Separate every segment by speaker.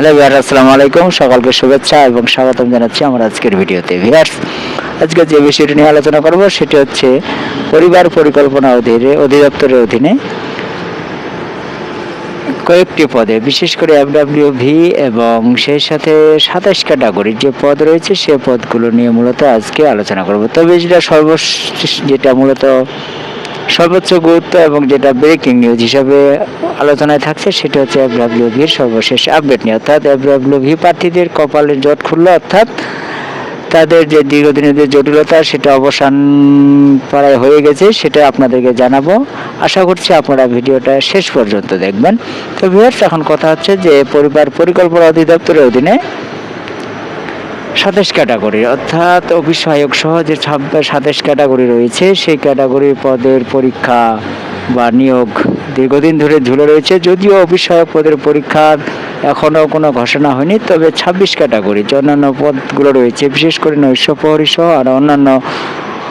Speaker 1: Hello viewer, আসসালামু আলাইকুম। সকলকে শুভেচ্ছা এবং স্বাগতম জানাচ্ছি আমার আজকের ভিডিওতে। ভিউয়ার্স, আজকে যে বিষয়টি নিয়ে আলোচনা করব সেটি হচ্ছে পরিবার পরিকল্পনা অধিদপ্তরের অধীনে কয়েকটি পদে, বিশেষ করে FWV এবং সেই সাথে 27 ক্যাটাগরির যে পদ রয়েছে সে পদগুলো নিয়ে মূলত আজকে আলোচনা করব। তবে যেটা মূলত সর্বোচ্চ গুরুত্ব এবং যেটা ব্রেকিং নিউজ হিসাবে আলোচনায় থাকছে সেটা হচ্ছে FWVর সর্বশেষ আপডেট নিয়ে, অর্থাৎ FWV প্রার্থীদের কপালের জট খুলল, অর্থাৎ তাদের যে দীর্ঘদিনের যে জটিলতা সেটা অবসান প্রায় হয়ে গেছে, সেটা আপনাদেরকে জানাবো। আশা করছি আপনারা ভিডিওটা শেষ পর্যন্ত দেখবেন। তো ভিউয়ার্স, এখন কথা হচ্ছে যে পরিবার পরিকল্পনা অধিদপ্তরের অধীনে 27 ক্যাটাগরি, অর্থাৎ অফিস সহায়ক সহ যে 27 ক্যাটাগরি রয়েছে সেই ক্যাটাগরির পদের পরীক্ষা বা নিয়োগ দীর্ঘদিন ধরে ঝুলে রয়েছে। যদিও অফিস সহায়ক পদের পরীক্ষার এখনও কোনো ঘোষণা হয়নি, তবে 26 ক্যাটাগরি যে অন্যান্য পদগুলো রয়েছে, বিশেষ করে নৈশ প্রহরী সহ আর অন্যান্য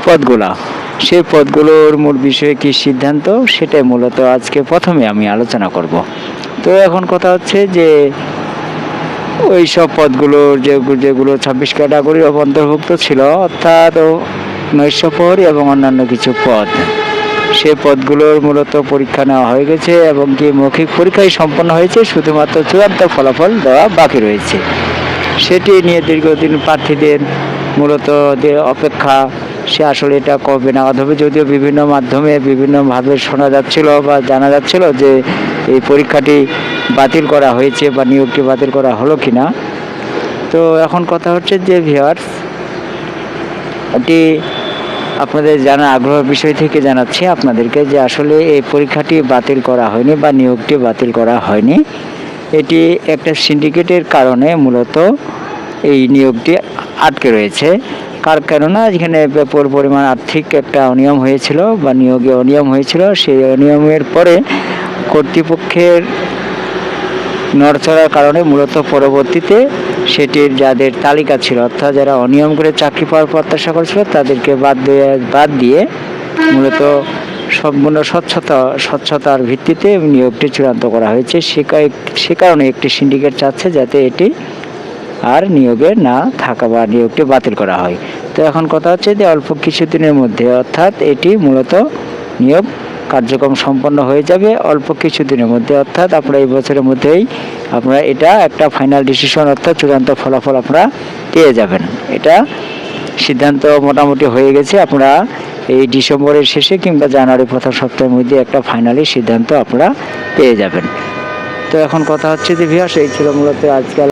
Speaker 1: পদগুলা, সেই পদগুলোর মূল বিষয়ে কী সিদ্ধান্ত সেটাই মূলত আজকে প্রথমে আমি আলোচনা করব। তো এখন কথা হচ্ছে যে ওই সব পদগুলোর যেগুলো 26 ক্যাটাগরির অন্তর্ভুক্ত ছিল, অর্থাৎ নৈশ প্রহরী এবং অন্যান্য কিছু পদ, সে পদগুলোর মূলত পরীক্ষা নেওয়া হয়ে গেছে এবং কি মৌখিক পরীক্ষাই সম্পন্ন হয়েছে, শুধুমাত্র চূড়ান্ত ফলাফল দেওয়া বাকি রয়েছে। সেটি নিয়ে দীর্ঘদিন প্রার্থীদের মূলত যে অপেক্ষা, সে আসলে এটা কবে নাগাদ হবে। যদিও বিভিন্ন মাধ্যমে বিভিন্নভাবে শোনা যাচ্ছিল বা জানা যাচ্ছিল যে এই পরীক্ষাটি বাতিল করা হয়েছে বা নিয়োগটি বাতিল করা হলো কিনা। তো এখন কথা হচ্ছে যে ভিউয়ার্স, এটি আপনাদের জানা আগ্রহের বিষয় থেকে জানাচ্ছি আপনাদেরকে যে আসলে এই পরীক্ষাটি বাতিল করা হয়নি বা নিয়োগটি বাতিল করা হয়নি। এটি একটা সিন্ডিকেটের কারণে মূলত এই নিয়োগটি আটকে রয়েছে। কেননা এখানে বিপুল পরিমাণ আর্থিক একটা অনিয়ম হয়েছিল বা নিয়োগে অনিয়ম হয়েছিল। সেই অনিয়মের পরে কর্তৃপক্ষের নড়চড়ার কারণে মূলত পরবর্তীতে সেটির যাদের তালিকা ছিল, অর্থাৎ যারা অনিয়ম করে চাকরি পাওয়ার প্রত্যাশা করেছিল তাদেরকে বাদ দিয়ে মূলত সম্পূর্ণ স্বচ্ছতার ভিত্তিতে নিয়োগটি চূড়ান্ত করা হয়েছে। সে কারণে একটি সিন্ডিকেট চাচ্ছে যাতে এটি আর নিয়োগে না থাকা বা নিয়োগটি বাতিল করা হয়। তো এখন কথা হচ্ছে যে অল্প কিছুদিনের মধ্যে, অর্থাৎ এটি মূলত নিয়োগ কার্যক্রম সম্পন্ন হয়ে যাবে অল্প কিছুদিনের মধ্যে, অর্থাৎ আপনারা এই বছরের মধ্যেই আপনারা এটা একটা ফাইনাল ডিসিশন, অর্থাৎ চূড়ান্ত ফলাফল আপনারা পেয়ে যাবেন। এটা সিদ্ধান্ত মোটামুটি হয়ে গেছে। আপনারা এই ডিসেম্বরের শেষে কিংবা জানুয়ারির প্রথম সপ্তাহের মধ্যে একটা ফাইনালি সিদ্ধান্ত আপনারা পেয়ে যাবেন। তো এখন কথা হচ্ছে যে ভিউয়ার্স, এই ছিল মূলত আজকাল